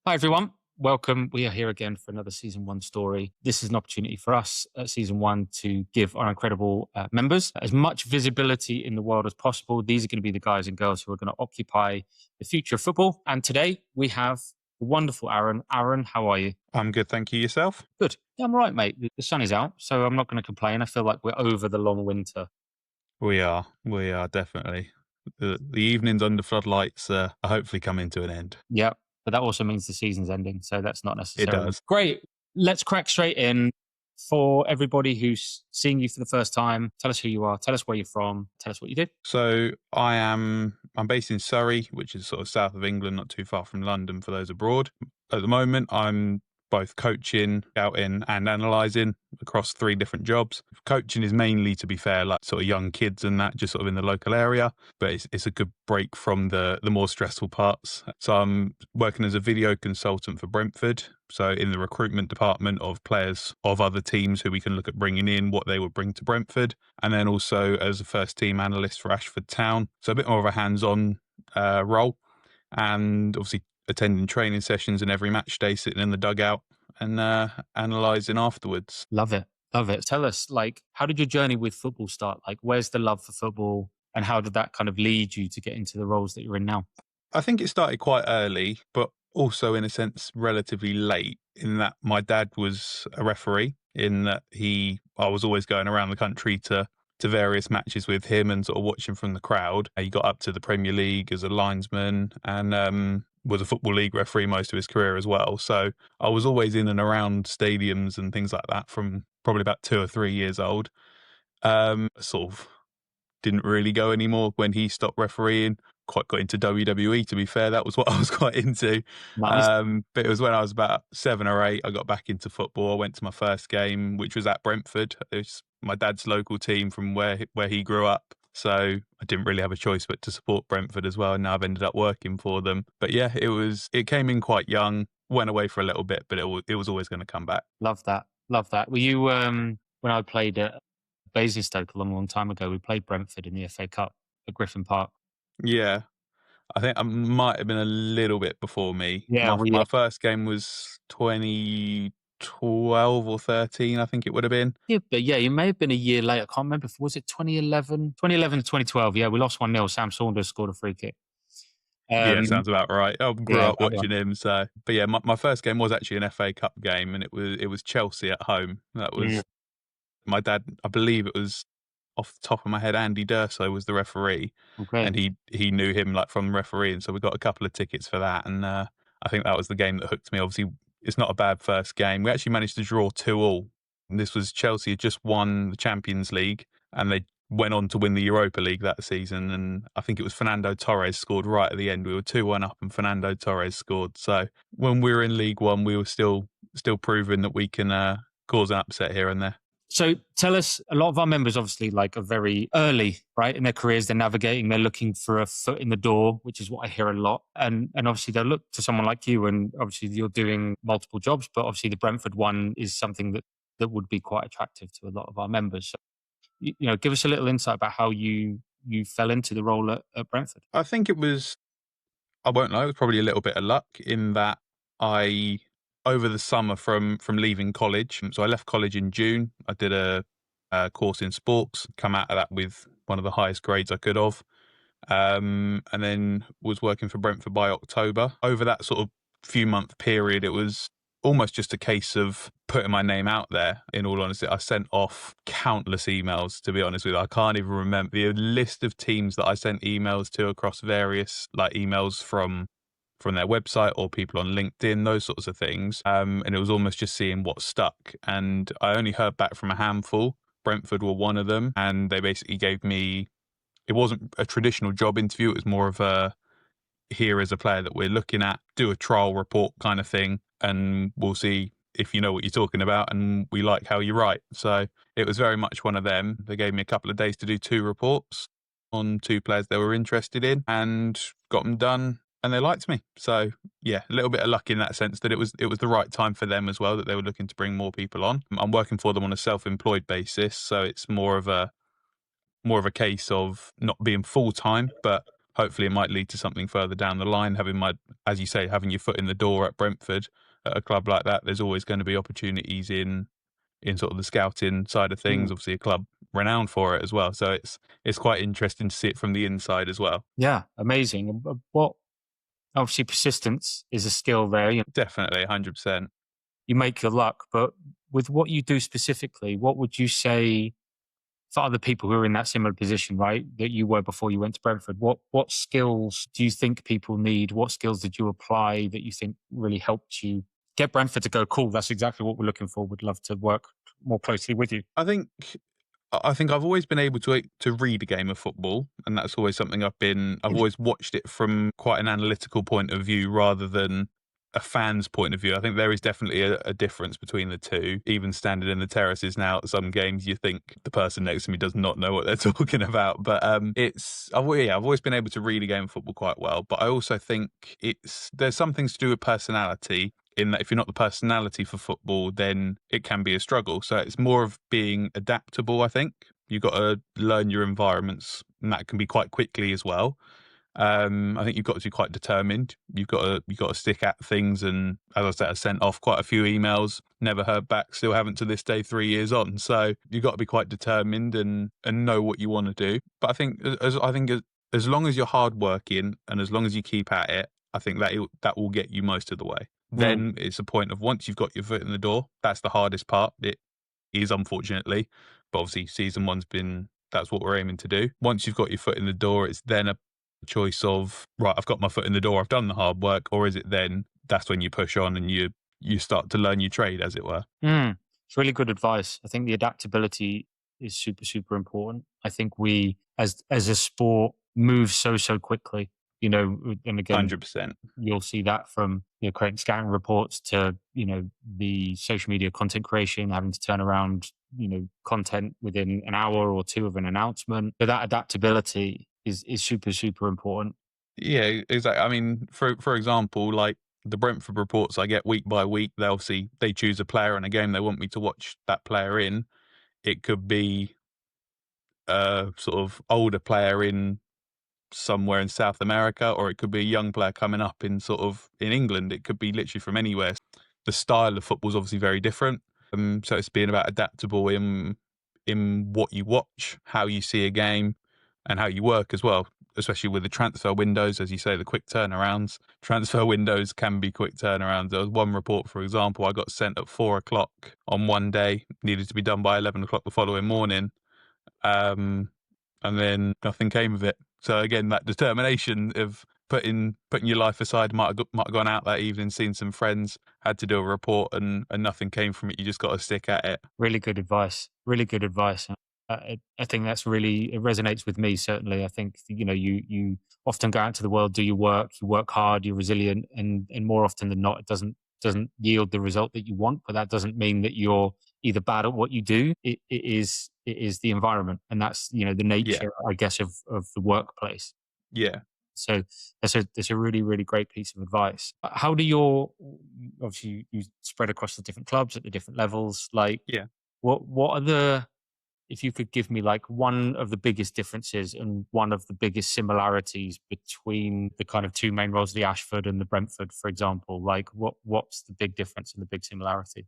Hi, everyone. Welcome. We are here again for another Season One story. This is an opportunity for us at Season One to give our incredible members as much visibility in the world as possible. These are going to be the guys and girls who are going to occupy the future of football. And today we have the wonderful Aaron. Aaron, how are you? I'm good, thank you. Yourself? Good. Yeah, I'm all right, mate. The sun is out, so I'm not going to complain. I feel like we're over the long winter. We are definitely. The evenings under floodlights are hopefully coming to an end. Yeah, but that also means the season's ending, so that's not It necessarily does. great. Let's crack straight in. For everybody who's seeing you for the first time, tell us who you are, tell us where you're from, tell us what you do. So I'm based in Surrey, which is sort of south of England, not too far from London for those abroad. At the moment, I'm both coaching, scouting, and analysing across 3 different jobs. Coaching is mainly, to be fair, like sort of young kids and that, just sort of in the local area. But it's a good break from the more stressful parts. So I'm working as a video consultant for Brentford. So in the recruitment department of players of other teams who we can look at bringing in, what they would bring to Brentford. And then also as a first team analyst for Ashford Town. So a bit more of a hands-on role. And obviously attending training sessions and every match day, sitting in the dugout and analysing afterwards. Love it. Love it. Tell us, how did your journey with football start? Like, where's the love for football and how did that kind of lead you to get into the roles that you're in now? I think it started quite early, but also in a sense relatively late in that my dad was a referee, in that I was always going around the country to various matches with him and sort of watching from the crowd. He got up to the Premier League as a linesman and was a Football League referee most of his career as well. So I was always in and around stadiums and things like that from probably about 2 or 3 years old. Sort of didn't really go anymore when he stopped refereeing. Quite got into WWE, to be fair. That was what I was quite into. Nice. But it was when I was about 7 or 8, I got back into football. I went to my first game, which was at Brentford. It was my dad's local team from where he grew up. So I didn't really have a choice but to support Brentford as well. And now I've ended up working for them. But yeah, it came in quite young, went away for a little bit, but it was always going to come back. Love that. Love that. Were you, when I played at Basingstoke a long, long time ago, we played Brentford in the FA Cup at Griffin Park. Yeah. I think I might have been a little bit before me. Yeah, My first game was 2012 or 13, I think it would have been. yeah, but yeah, you may have been a year late. I can't remember. Was it 2011? 2011 to 2012. Yeah, we lost 1-0. Sam Saunders scored a free kick. Yeah, sounds about right. I grew Yeah, up that one. watching him, so but yeah, my first game was actually an FA Cup game, and it was Chelsea at home. That Mm, was my dad. I believe it was, off the top of my head, Andy D'Urso was the referee, okay. and he knew him like from refereeing, so we got a couple of tickets for that, and I think that was the game that hooked me. Obviously, it's not a bad first game. We actually managed to draw 2-2. And this was Chelsea had just won the Champions League, and they went on to win the Europa League that season. And I think it was Fernando Torres scored right at the end. We were 2-1 up, and Fernando Torres scored. So when we were in League One, we were still proving that we can cause an upset here and there. So tell us, a lot of our members obviously are very early, right, in their careers. They're navigating, they're looking for a foot in the door, which is what I hear a lot. And obviously they'll look to someone like you, and obviously you're doing multiple jobs, but obviously the Brentford one is something that would be quite attractive to a lot of our members. So, give us a little insight about how you fell into the role at Brentford. I think it was, I won't lie, it was probably a little bit of luck in that I, over the summer from leaving college, so I left college in June. I did a course in sports, come out of that with one of the highest grades I could have, and then was working for Brentford by October. Over that sort of few month period, it was almost just a case of putting my name out there. In all honesty, I sent off countless emails, to be honest with you. I can't even remember the list of teams that I sent emails to across various emails from their website or people on LinkedIn, those sorts of things. And it was almost just seeing what stuck. And I only heard back from a handful. Brentford were one of them. And they basically gave me, it wasn't a traditional job interview. It was more of a, here is a player that we're looking at, do a trial report kind of thing. And we'll see if you know what you're talking about and we like how you write. So it was very much one of them. They gave me a couple of days to do 2 reports on 2 players they were interested in and got them done. And they liked me. So yeah, a little bit of luck in that sense that it was the right time for them as well, that they were looking to bring more people on. I'm working for them on a self-employed basis, so it's more of a case of not being full time, but hopefully it might lead to something further down the line. As you say, having your foot in the door at Brentford at a club like that, there's always going to be opportunities in sort of the scouting side of things. Mm. Obviously, a club renowned for it as well. So it's quite interesting to see it from the inside as well. Yeah, amazing. What obviously persistence is a skill there. Definitely, 100%. You make your luck, but with what you do specifically, what would you say for other people who are in that similar position, right, that you were before you went to Brentford? What skills do you think people need? What skills did you apply that you think really helped you get Brentford to go, cool, that's exactly what we're looking for. Would love to work more closely with you. I think I've always been able to read a game of football, and that's always something I've always watched it from quite an analytical point of view rather than a fan's point of view. I think there is definitely a difference between the two. Even standing in the terraces now at some games, you think the person next to me does not know what they're talking about. But I've always been able to read a game of football quite well. But I also think there's some things to do with personality, in that if you're not the personality for football, then it can be a struggle. So it's more of being adaptable, I think. You've got to learn your environments, and that can be quite quickly as well. I think you've got to be quite determined. You've got to stick at things, and as I said, I sent off quite a few emails, never heard back, still haven't to this day, 3 years on. So you've got to be quite determined and know what you want to do. But as long as you're hardworking and as long as you keep at it, I think that will get you most of the way. Mm. Then it's a point of, once you've got your foot in the door, that's the hardest part. It is, unfortunately, but obviously season one's that's what we're aiming to do. Once you've got your foot in the door, it's then a choice of, right, I've got my foot in the door, I've done the hard work, or is it then that's when you push on and you start to learn your trade, as it were. It's really good advice. I think the adaptability is super, super important. I think we, as a sport, move so quickly. And again, 100%. you'll see that from creating scouting reports to the social media content creation, having to turn around content within an hour or two of an announcement. So that adaptability is super, super important. Yeah, exactly. I mean, for example, like the Brentford reports I get week by week, they choose a player in a game they want me to watch that player in. It could be a sort of older player in somewhere in South America, or it could be a young player coming up in England. It could be literally from anywhere. The style of football is obviously very different. So it's being about adaptable in what you watch, how you see a game, and how you work as well. Especially with the transfer windows, as you say, the quick turnarounds. Transfer windows can be quick turnarounds. There was one report, for example, I got sent at 4 o'clock on one day, needed to be done by 11 o'clock the following morning. And then nothing came of it. So again, that determination of putting your life aside, might have gone out that evening, seen some friends, had to do a report, and nothing came from it. You just got to stick at it. Really good advice. Really good advice. I think it resonates with me, certainly. I think, you often go out to the world, do your work, you work hard, you're resilient, and more often than not, it doesn't yield the result that you want. But that doesn't mean that you're either bad at what you do. It is the environment, and that's, the Yeah, nature, I guess, of the workplace. yeah, So that's a really, really great piece of advice. How do obviously you spread across the different clubs at the different levels, like yeah. what are if you could give me like one of the biggest differences and one of the biggest similarities between the kind of two main roles, the Ashford and the Brentford, for example, like what's the big difference and the big similarity?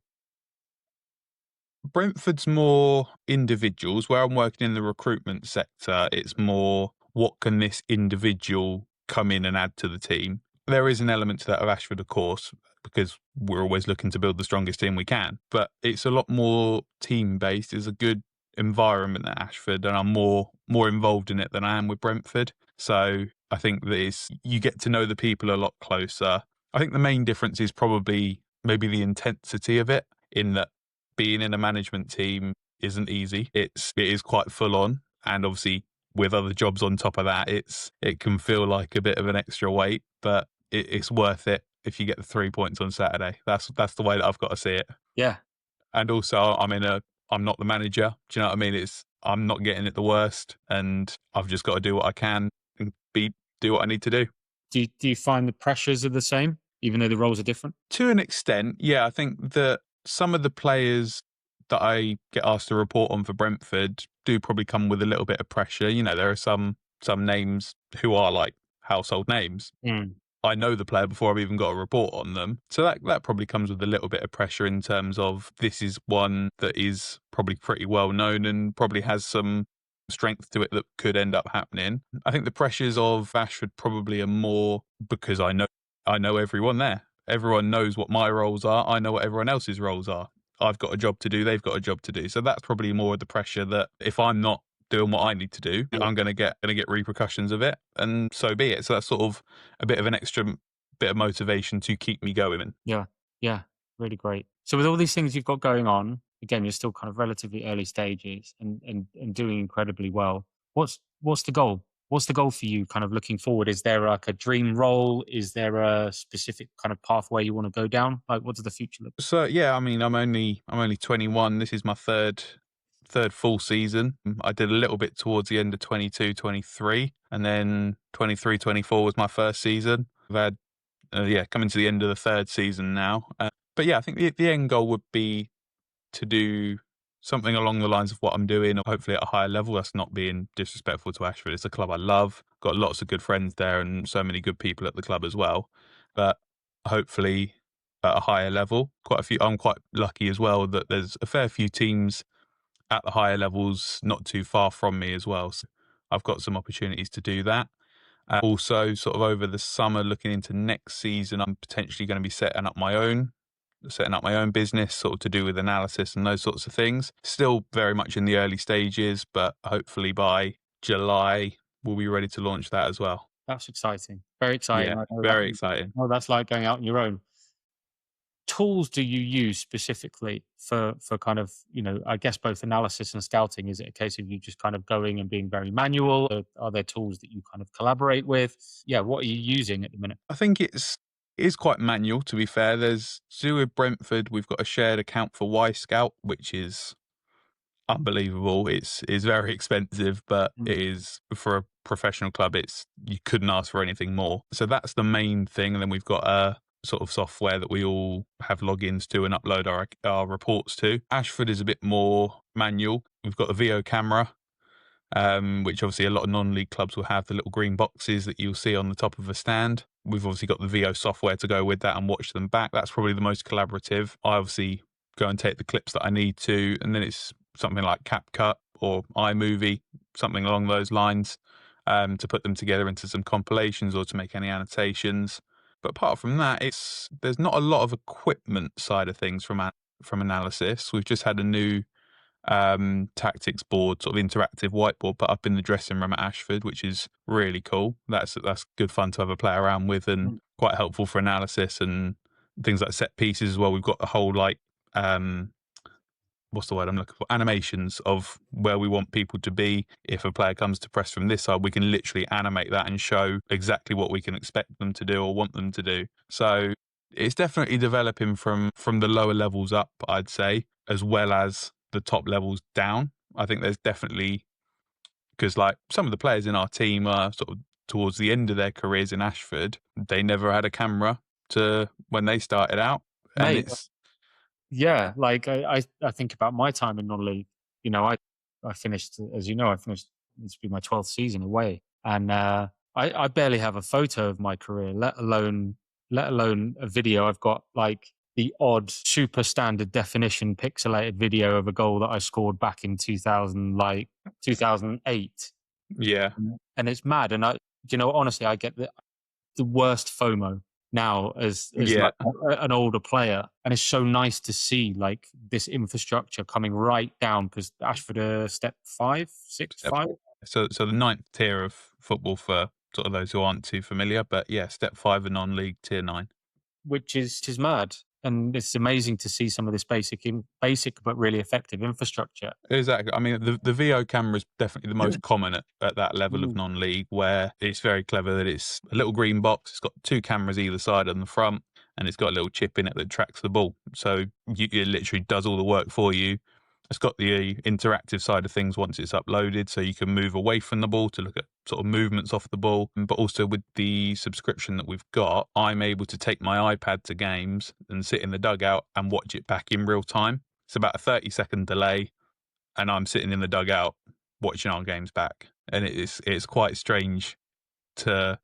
Brentford's more individuals. Where I'm working in the recruitment sector, it's more, what can this individual come in and add to the team? There is an element to that of Ashford, of course, because we're always looking to build the strongest team we can. But it's a lot more team based. There's a good environment at Ashford, and I'm more involved in it than I am with Brentford. So I think that you get to know the people a lot closer. I think the main difference is probably maybe the intensity of it, in that being in a management team isn't easy. It is quite full on, and obviously with other jobs on top of that, it can feel like a bit of an extra weight, but it's worth it if you get the 3 points on Saturday. That's the way that I've got to see it. Yeah. And also, I'm not the manager. Do you know what I mean? I'm not getting it the worst, and I've just got to do what I can and do what I need to do. Do you find the pressures are the same, even though the roles are different? To an extent, yeah. I think that some of the players that I get asked to report on for Brentford do probably come with a little bit of pressure. There are some some names who are like household names. Mm. I know the player before I've even got a report on them. So that probably comes with a little bit of pressure in terms of this is one that is probably pretty well known and probably has some strength to it that could end up happening. I think the pressures of Ashford probably are more because I know everyone there. Everyone knows what my roles are. I know what everyone else's roles are. I've got a job to do, they've got a job to do. So that's probably more of the pressure that if I'm not doing what I need to do, Yeah. I'm gonna get repercussions of it, and so be it. So that's sort of a bit of an extra bit of motivation to keep me going. Yeah. Yeah. Really great. So with all these things you've got going on, again, you're still kind of relatively early stages and doing incredibly well. What's the goal? What's the goal for you kind of looking forward? Is there like a dream role? Is there a specific kind of pathway you want to go down? Like what does the future look So yeah, I mean, I'm only 21. This is my third full season. I did a little bit towards the end of 22, 23, and then 23, 24 was my first season. I've had coming to the end of the third season now. But yeah, I think the end goal would be to do something along the lines of what I'm doing, or hopefully at a higher level. That's not being disrespectful to Ashford. It's a club I love. Got lots of good friends there and so many good people at the club as well. But hopefully at a higher level. Quite a few. I'm quite lucky as well that there's a fair few teams at the higher levels not too far from me as well. So I've got some opportunities to do that. Also, sort of over the summer, looking into next season, I'm potentially going to be setting up my own business, sort of to do with analysis and those sorts of things. Still very much in the early stages, but hopefully by July we'll be ready to launch that as well. That's exciting. Very exciting. Yeah, I know that. very exciting. Oh, that's like going out on your own. Tools do you use specifically for kind of, I guess both analysis and scouting? Is it a case of you just kind of going and being very manual? Or are there tools that you kind of collaborate with? Yeah, what are you using at the minute? I think it is quite manual, to be fair. There's with Brentford, we've got a shared account for Y Scout, which is unbelievable. It's very expensive, but Mm. it is for a professional club. It's you couldn't ask for anything more. So that's the main thing. And then we've got a sort of software that we all have logins to and upload our reports to. Ashford is a bit more manual. We've got the VO camera, which obviously a lot of non-league clubs will have the little green boxes that you'll see on the top of a stand. We've obviously got the VO software to go with that and watch them back. That's probably the most collaborative. I obviously go and take the clips that I need to, and then it's something like CapCut or iMovie, something along those lines, to put them together into some compilations or to make any annotations. But apart from that, there's not a lot of equipment side of things from analysis. We've just had a new tactics board, sort of interactive whiteboard put up in the dressing room at Ashford, which is really cool. That's good fun to have a play around with and Mm. quite helpful for analysis and things like set pieces as well. We've got a whole um what's the word I'm looking for? Animations of where we want people to be. If a player comes to press from this side, we can literally animate that and show exactly what we can expect them to do or want them to do. So it's definitely developing from the lower levels up, I'd say, as well as the top levels down. I think there's definitely because like some of the players in our team are sort of towards the end of their careers in Ashford. They never had a camera to when they started out, and Mate, it's yeah, like I think about my time in non-league. I finished, as you know, I finished. It's been my 12th season away, and I barely have a photo of my career, let alone a video. I've got like the odd super standard definition pixelated video of a goal that I scored back in 2008, yeah, and it's mad. And honestly, I get the worst FOMO now as yeah. like an older player, and it's so nice to see like this infrastructure coming right down because Ashford are step 5, 6, Step 5, so the ninth tier of football for sort of those who aren't too familiar, but yeah, step 5 and non-league tier 9. which is mad, and it's amazing to see some of this basic but really effective infrastructure. Exactly. I mean, the VO camera is definitely the most common at that level of Mm. non-league, where it's very clever that it's a little green box. It's got two cameras either side on the front, and it's got a little chip in it that tracks the ball. So it literally does all the work for you. It's got the interactive side of things once it's uploaded, so you can move away from the ball to look at sort of movements off the ball. But also with the subscription that we've got, I'm able to take my iPad to games and sit in the dugout and watch it back in real time. It's about a 30-second delay, and I'm sitting in the dugout watching our games back. and it's to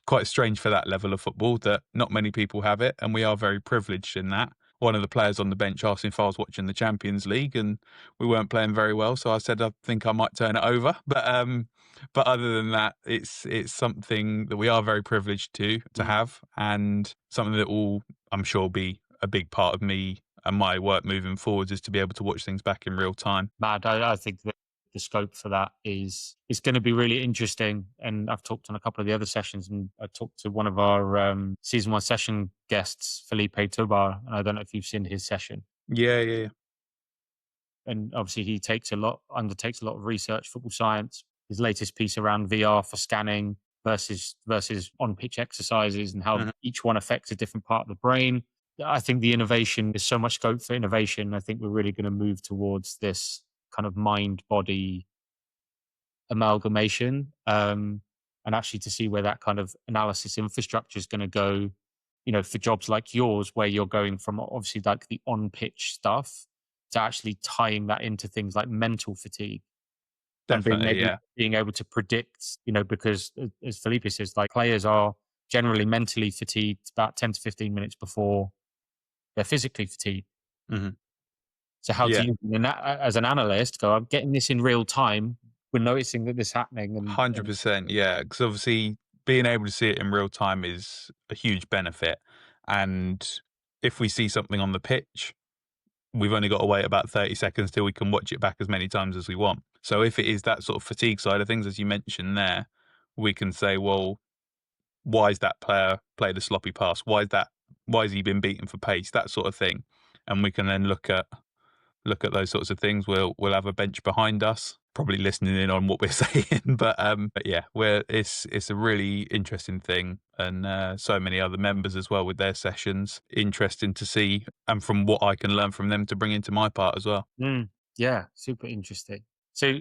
quite strange for that level of football that not many people have it, and we are very privileged in that. One of the players on the bench asked if I was watching the Champions League, and we weren't playing very well, so I said I think I might turn it over. But other than that, it's something that we are very privileged to have, and something that will, I'm sure, be a big part of me and my work moving forwards, is to be able to watch things back in real time. Mad. I think that the scope for that is going to be really interesting. And I've talked on a couple of the other sessions, and I talked to one of our season one session guests, Felipe Tobar. And I don't know if you've seen his session. Yeah, yeah, yeah. And obviously, he undertakes a lot of research, football science. His latest piece around VR for scanning versus on pitch exercises, and how each one affects a different part of the brain. I think the innovation, there's so much scope for innovation. I think we're really going to move towards this kind of mind body amalgamation, and actually to see where that kind of analysis infrastructure is going to go, for jobs like yours, where you're going from obviously like the on pitch stuff to actually tying that into things like mental fatigue, and Definitely, yeah. being able to predict, because as Felipe says, like players are generally mentally fatigued about 10 to 15 minutes before they're physically fatigued. Hmm. So how do Yeah. you, as an analyst, go, I'm getting this in real time. We're noticing that this is happening. And 100%, yeah, because obviously being able to see it in real time is a huge benefit. And if we see something on the pitch, we've only got to wait about 30 seconds till we can watch it back as many times as we want. So if it is that sort of fatigue side of things, as you mentioned there, we can say, well, why is that player played a sloppy pass? Why has he been beaten for pace? That sort of thing. And we can then look at those sorts of things. We'll have a bench behind us, probably listening in on what we're saying. But yeah, it's a really interesting thing, and so many other members as well with their sessions. Interesting to see, and from what I can learn from them to bring into my part as well. yeah, super interesting. So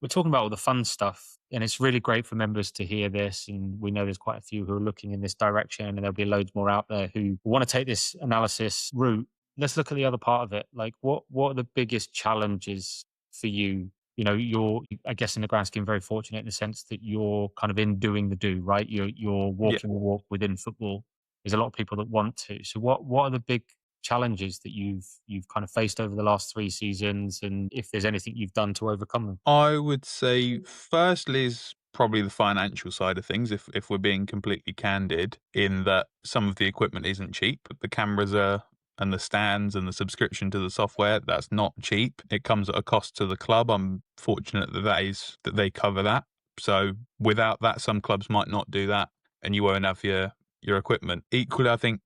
we're talking about all the fun stuff, and it's really great for members to hear this. And we know there's quite a few who are looking in this direction, and there'll be loads more out there who want to take this analysis route. Let's look at the other part of it. Like, what are the biggest challenges for you? You're, I guess, in the grand scheme, very fortunate in the sense that you're kind of in doing the do, right? You're Yeah. walking the walk within football. There's a lot of people that want to. So, what are the big challenges that you've kind of faced over the last 3 seasons, and if there's anything you've done to overcome them? I would say firstly is probably the financial side of things, if we're being completely candid, in that some of the equipment isn't cheap. The cameras are, and the stands and the subscription to the software, that's not cheap. It comes at a cost to the club. I'm fortunate that they cover that. So without that, some clubs might not do that, and you won't have your equipment. Equally, I think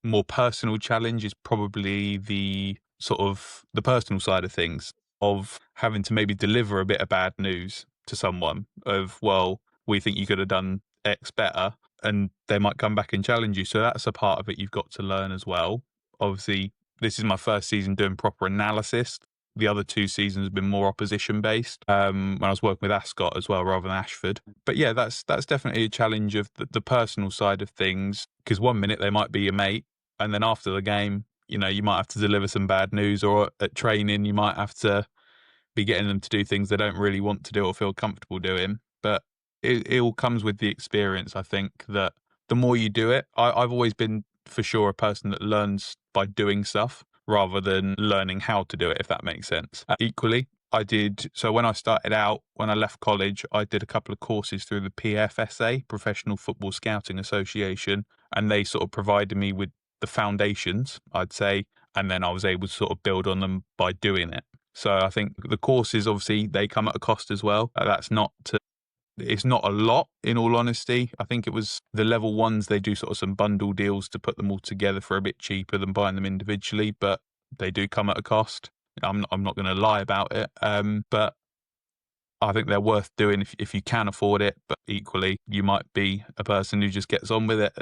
more personal challenge is probably the sort of the personal side of things, of having to maybe deliver a bit of bad news to someone of, well, we think you could have done X better, and they might come back and challenge you. So that's a part of it you've got to learn as well. Obviously, this is my first season doing proper analysis. The other 2 seasons have been more opposition based. When I was working with Ascot as well, rather than Ashford. But yeah, that's definitely a challenge of the personal side of things. Because one minute they might be your mate, and then after the game, you might have to deliver some bad news, or at training, you might have to be getting them to do things they don't really want to do or feel comfortable doing. But it all comes with the experience. I think that the more you do it, I've always been, for sure, a person that learns by doing stuff rather than learning how to do it, if that makes sense. Equally, so when I started out, when I left college, I did a couple of courses through the PFSA, Professional Football Scouting Association, and they sort of provided me with the foundations, I'd say, and then I was able to sort of build on them by doing it. So I think the courses, obviously, they come at a cost as well. It's not a lot, in all honesty. I think it was the level ones, they do sort of some bundle deals to put them all together for a bit cheaper than buying them individually, but they do come at a cost. I'm not going to lie about it. But I think they're worth doing if you can afford it. But equally, you might be a person who just gets on with it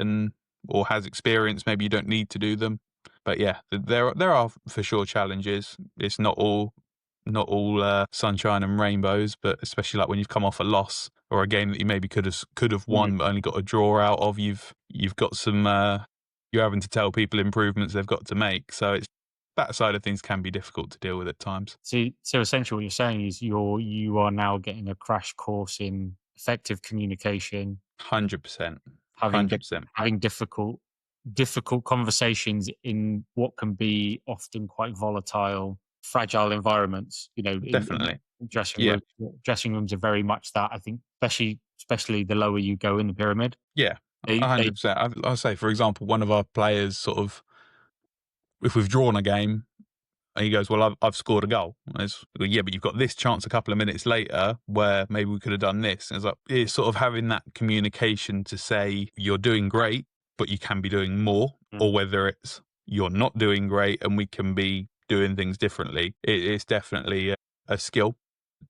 or has experience. Maybe you don't need to do them. But yeah, there are for sure challenges. It's not all sunshine and rainbows, but especially like when you've come off a loss or a game that you maybe could have won but only got a draw out of, you've got some, you're having to tell people improvements they've got to make. So that side of things can be difficult to deal with at times. So essentially what you're saying is you are now getting a crash course in effective communication, 100%. having 100%. having difficult conversations in what can be often quite volatile, fragile environments. In Definitely. dressing Yeah. rooms, dressing rooms are very much that. I think, especially the lower you go in the pyramid, Yeah. they 100%. I'll say, for example, one of our players sort of, if we've drawn a game, and he goes, "Well, I've scored a goal." And well, yeah, but you've got this chance a couple of minutes later where maybe we could have done this. And it's like, it's sort of having that communication to say you're doing great, but you can be doing more, Mm. or whether it's you're not doing great and we can be doing things differently. It's definitely a skill,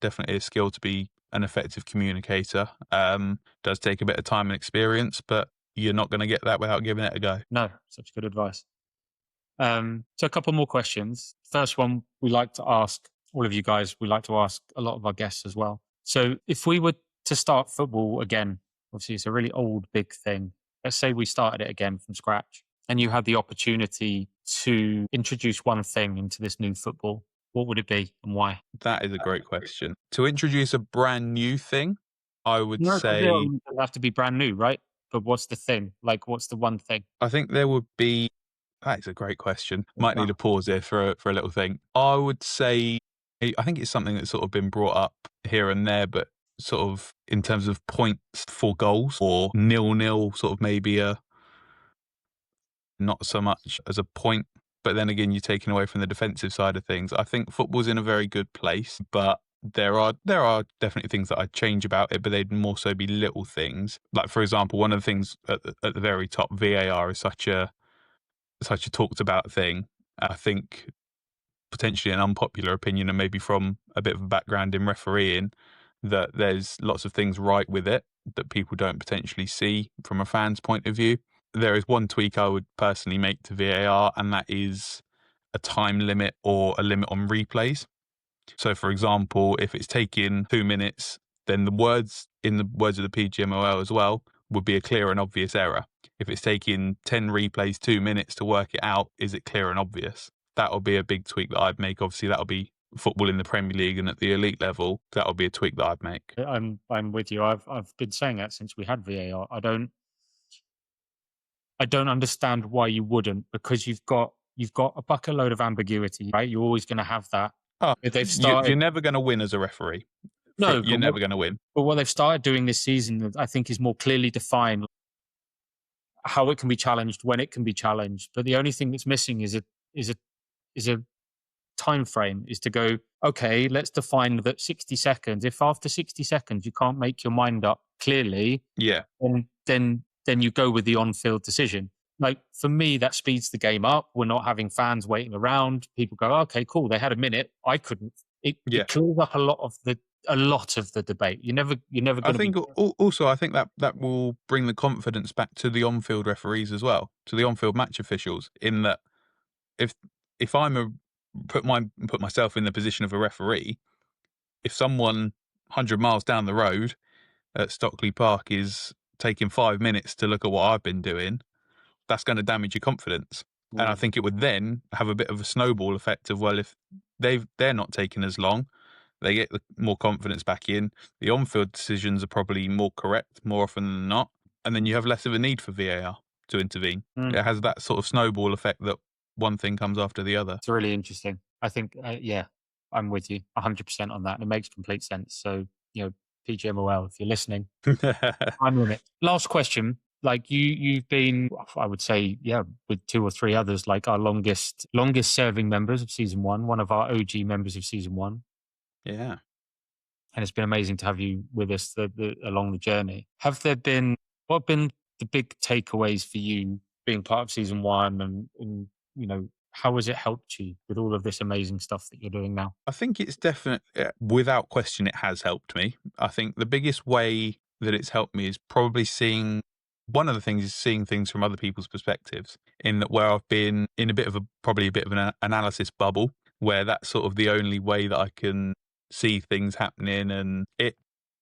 definitely a skill to be an effective communicator. Does take a bit of time and experience, but you're not going to get that without giving it a go. No, such good advice. So a couple more questions. First one we like to ask all of you guys, we like to ask a lot of our guests as well. So if we were to start football again, obviously it's a really old, big thing. Let's say we started it again from scratch and you had the opportunity to introduce one thing into this new football, what would it be and why? That is a great question. To introduce a brand new thing, I would No, it say, doesn't have to be brand new, right? But what's the thing? Like, what's the one thing? I think there would be. That is a great question. Might Wow. need a pause here for a little thing. I would say, I think it's something that's sort of been brought up here and there, but sort of in terms of points for goals or nil-nil, sort of maybe not so much as a point. But then again, you're taking away from the defensive side of things. I think football's in a very good place, but there are definitely things that I'd change about it, but they'd more so be little things. Like, for example, one of the things at the very top, VAR is such a talked about thing. I think potentially an unpopular opinion, and maybe from a bit of a background in refereeing, that there's lots of things right with it that people don't potentially see from a fan's point of view. There is one tweak I would personally make to VAR, and that is a time limit or a limit on replays. So, for example, if it's taking 2 minutes, then the words in the words of the PGMOL as well would be a clear and obvious error. If it's taking 10 replays, 2 minutes to work it out, is it clear and obvious? That would be a big tweak that I'd make. Obviously, that would be football in the Premier League and at the elite level. That would be a tweak that I'd make. I'm with you. I've been saying that since we had VAR. I don't understand why you wouldn't, because you've got a bucket load of ambiguity, right? You're always going to have that. Oh, If they've you're started, never going to win as a referee. no, You're never going to win. but what they've started doing this season, I think, is more clearly defined how it can be challenged, when it can be challenged. But the only thing that's missing is a time frame. Is to go, okay, let's define that 60 seconds. If after 60 seconds you can't make your mind up clearly, Yeah, then you go with the on-field decision. Like, for me, that speeds the game up. We're not having fans waiting around. People go, okay, cool. They had a minute. I couldn't. It, yeah. it clears up a lot of the debate. You're never I going to be. think also I think that will bring the confidence back to the on-field referees as well, to the on-field match officials. In that, if I'm put myself in the position of a referee, if someone 100 miles down the road at Stockley Park is taking 5 minutes to look at what I've been doing, that's going to damage your confidence. And I Mm. think it would then have a bit of a snowball effect of, well, if they're not taking as long, they get more confidence back in. The on-field decisions are probably more correct more often than not, and then you have less of a need for VAR to intervene. Mm. It has that sort of snowball effect that one thing comes after the other. It's really interesting. I think, yeah, I'm with you 100% on that. And it makes complete sense. So, PGMOL, if you're listening, time limit. Last question. Like, you've been, I would say, yeah, with two or three others, like our longest serving members of season one of our OG members of season one. Yeah. And it's been amazing to have you with us along the journey. What have been the big takeaways for you being part of season one, and how has it helped you with all of this amazing stuff that you're doing now? I think it's definite, without question, it has helped me. I think the biggest way that it's helped me is probably one of the things is seeing things from other people's perspectives, in that where I've been in probably a bit of an analysis bubble, where that's sort of the only way that I can see things happening, and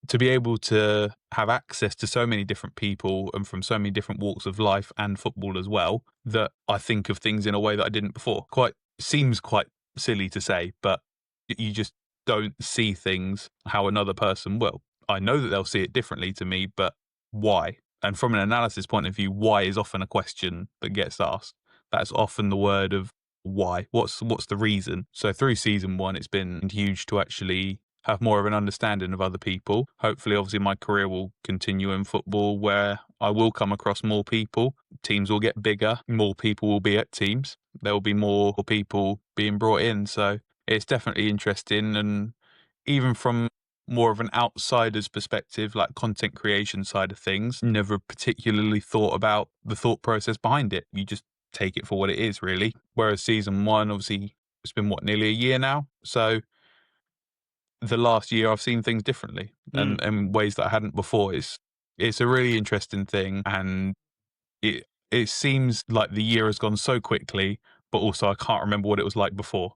to be able to have access to so many different people and from so many different walks of life and football as well, that I think of things in a way that I didn't before. Quite seems quite silly to say, but you just don't see things how another person will. I know that they'll see it differently to me, but why? And from an analysis point of view, why is often a question that gets asked. That's often the word of why. What's the reason? So through season one, it's been huge to actually have more of an understanding of other people. Hopefully, obviously, my career will continue in football where I will come across more people. Teams will get bigger, more people will be at teams. There will be more people being brought in. So it's definitely interesting. And even from more of an outsider's perspective, like content creation side of things, never particularly thought about the thought process behind it. You just take it for what it is, really. Whereas season one, obviously, it's been nearly a year now. So the last year I've seen things differently and in ways that I hadn't before. It's a really interesting thing, and it seems like the year has gone so quickly, but also I can't remember what it was like before.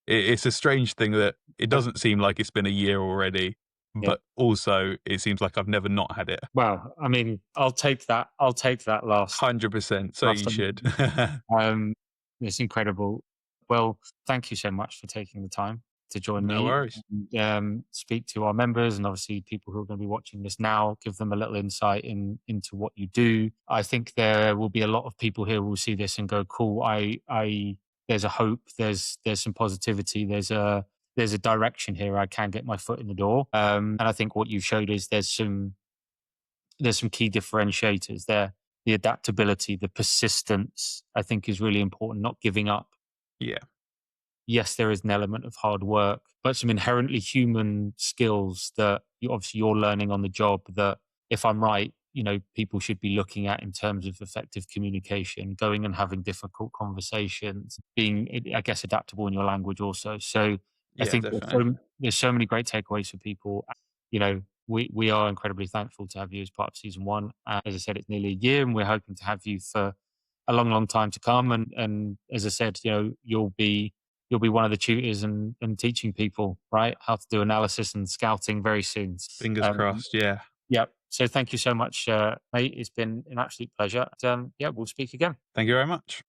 It's a strange thing that it doesn't seem like it's been a year already, Yeah. but also it seems like I've never not had it. Well, I mean, I'll take that. I'll take that last 100%. So last you time. should. Um, it's incredible. Well, thank you so much for taking the time to join No me worries. and speak to our members and obviously people who are going to be watching this now. Give them a little insight into what you do. I think there will be a lot of people here who will see this and go, "Cool! There's a hope. There's some positivity. There's a direction here. I can get my foot in the door." And I think what you showed is there's some key differentiators there. The adaptability, the persistence, I think is really important, not giving up. Yeah. Yes, there is an element of hard work, but some inherently human skills that obviously you're learning on the job that, if I'm right, people should be looking at in terms of effective communication, going and having difficult conversations, being, I guess, adaptable in your language also. So I Yeah, think definitely. there's so many great takeaways for people. We are incredibly thankful to have you as part of season one. As I said, it's nearly a year, and we're hoping to have you for a long, long time to come. And as I said, you'll be one of the tutors and teaching people, right, how to do analysis and scouting very soon. Fingers Um, crossed. Yeah. yeah. So thank you so much, mate. It's been an absolute pleasure. Yeah, we'll speak again. Thank you very much.